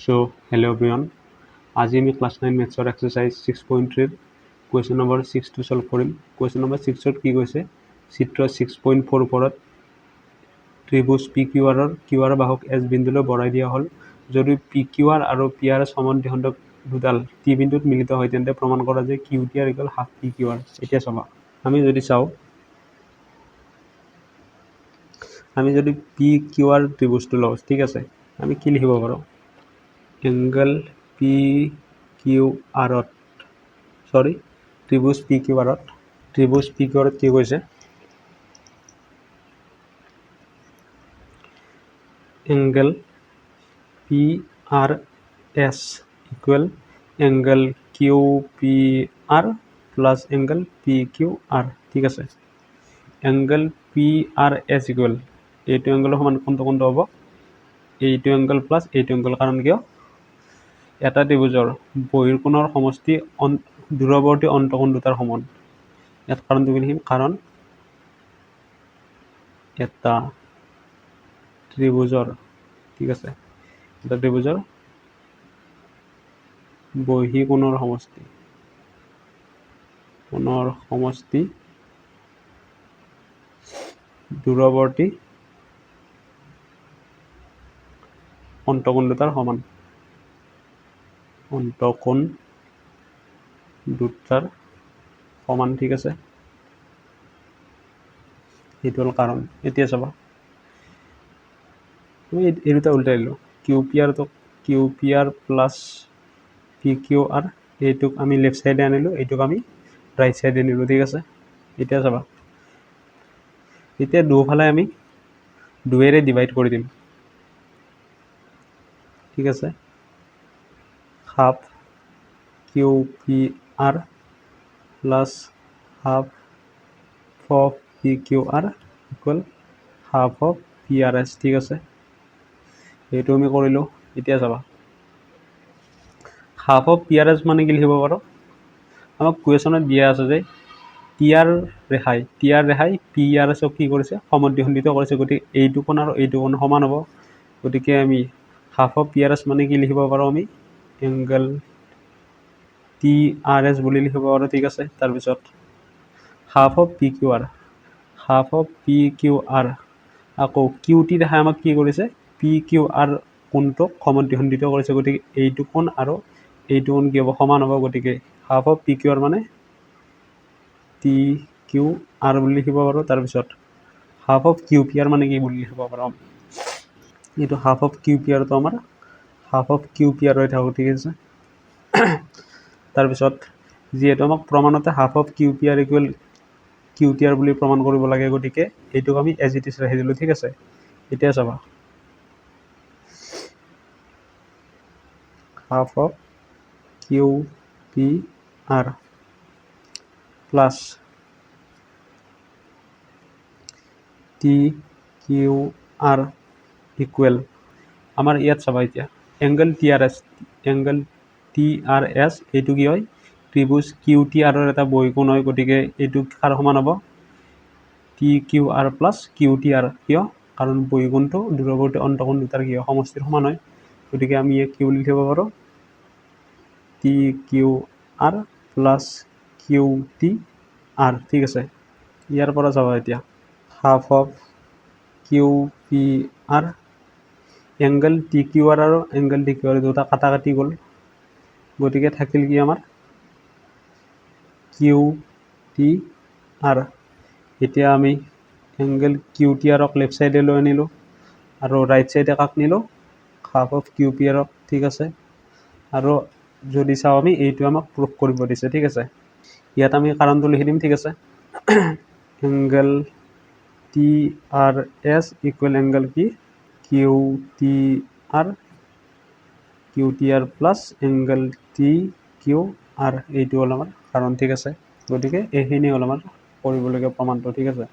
So, hello everyone. আজি আমি class 9 মেথছৰ এক্সাৰচাইজ 6.3 কুৱেশ্যন নম্বৰ 6টো সলভ কৰিম। কুৱেশ্যন নম্বৰ 6ত কি কৈছে, চিত্ৰ 6.4 ওপৰত ত্ৰিভুজ PQRৰ QR বাহক S বিন্দুলৈ বঢ়াই দিয়া হ'ল। যদি PQR আৰু PRS সম্বন্ধীয় দুডাল T বিন্দুত মিলিত হয় তেন্তে প্ৰমাণ কৰা যে QTR = হাফ PQR। এতিয়া চাবা, আমি যদি PQR ত্ৰিভুজটো লওঁ, ঠিক আছে, আমি কি লিখিব পাৰোঁ? এংগল PQRত ত্ৰিভুজ PQRত কি কৈছে, angle PRS equal angle QPR plus angle PQR, ঠিক আছে। এংগল PRS ইকুৱেল এইটো এংগলৰ সমান কোনটো হ'ব? এইটো এংগল প্লাছ এইটো এংগল। কাৰণ কিয়? এটা ত্ৰিভুজৰ বহিৰ্কোণৰ সমষ্টি দূৰৱৰ্তী অন্তকোণ দুটাৰ সমান। ইয়াত কাৰণটো কি লিখিম? কাৰণ এটা ত্ৰিভুজৰ, ঠিক আছে, এটা ত্ৰিভুজৰ বহিঃকোণৰ সমষ্টি দূৰৱৰ্তী অন্তকোণ দুটাৰ সমান। ঠিক আছে, সেইটো হ'ল কাৰণ। এতিয়া চাবা, আমি এই দুটা উল্টাই দিলোঁ। QPR প্লাছ PQR, এইটোক আমি লেফ্ট চাইডে আনিলোঁ, এইটোক আমি ৰাইট চাইডে আনিলোঁ, ঠিক আছে। এতিয়া চাবা, এতিয়া দুফালে আমি 2ৰে ডিভাইড কৰি দিম, ঠিক আছে। Half QPR plus half of PQR equal half of PRS, ঠিক আছে। এইটো আমি কৰিলোঁ। এতিয়া চাবা, হাফ অফ PRS মানে কি লিখিব পাৰোঁ? আমাক কুৱেশ্যনত দিয়া আছে যে TR ৰেখাই PRSক কি কৰিছে? সমদ্বিখণ্ডিত কৰিছে। গতিকে এইটো কোণ আৰু এইটো কোণ সমান হ'ব। গতিকে আমি হাফ অফ PRS মানে কি লিখিব পাৰোঁ? আমি এংগল TRS বুলি লিখিব পাৰোঁ, ঠিক আছে। তাৰপিছত হাফ অফ PQR আকৌ QT ৰেখাই আমাক কি কৰিছে? PQR কোণটোক সমদ্বিখণ্ডিত কৰিছে। গতিকে এইটো কোণ আৰু এইটো কোণ কি হ'ব? সমান হ'ব। গতিকে হাফ অফ PQR মানে TQR বুলি লিখিব পাৰোঁ। তাৰপিছত হাফ অফ QPR মানে কি বুলি লিখিব পাৰোঁ? এইটো হাফ অফ QPRটো আমাৰ হাফ অফ QPR হৈ থাকক, ঠিক আছে। তাৰপিছত যিহেতু আমাক প্ৰমাণতে half of QPR equal QTR বুলি প্ৰমাণ কৰিব লাগে, গতিকে এইটোক আমি এজ ইট ইজ ৰাখি দিলোঁ, ঠিক আছে। এতিয়া চাবা, half of QPR plus TQR equal আমাৰ ইয়াত চাবা, এতিয়া এংগল TRS এইটো কি হয়? ত্ৰিভুজ QTRৰ এটা বহিঃকোণ হয়। গতিকে এইটো কাৰ সমান হ'ব? TQR plus QTR। কিয়? কাৰণ বহিঃকোণটো দূৰৱৰ্তী অন্তকোণ দুটাৰ কি হয়? সমষ্টিৰ সমান হয়। গতিকে আমি ইয়াক কি বুলি লিখিব পাৰোঁ? TQR প্লাছ QTR, ঠিক আছে। ইয়াৰ পৰা চাবা, এতিয়া half of QPR angle TQR আৰু এংগল TQR দুটা কাটি গ'ল। গতিকে থাকিল কি আমাৰ? QTR। এতিয়া আমি এংগল QTRক লেফ্ট চাইডে লৈ আনিলোঁ আৰু ৰাইট চাইডে কাক নিলোঁ? হাফ অফ QPRক, ঠিক আছে। আৰু যদি চাওঁ, আমি এইটো আমাক প্ৰুফ কৰিব দিছে, ঠিক আছে। ইয়াত আমি কাৰণটো লিখি দিম, ঠিক আছে। এংগল TRS ইকুৱেল এংগল কি? QTR প্লাছ এংগল TQR, এইটো হ'ল আমাৰ কাৰণ, ঠিক আছে। গতিকে এইখিনি হ'ল আমাৰ কৰিবলগীয়া প্ৰমাণটো, ঠিক আছে।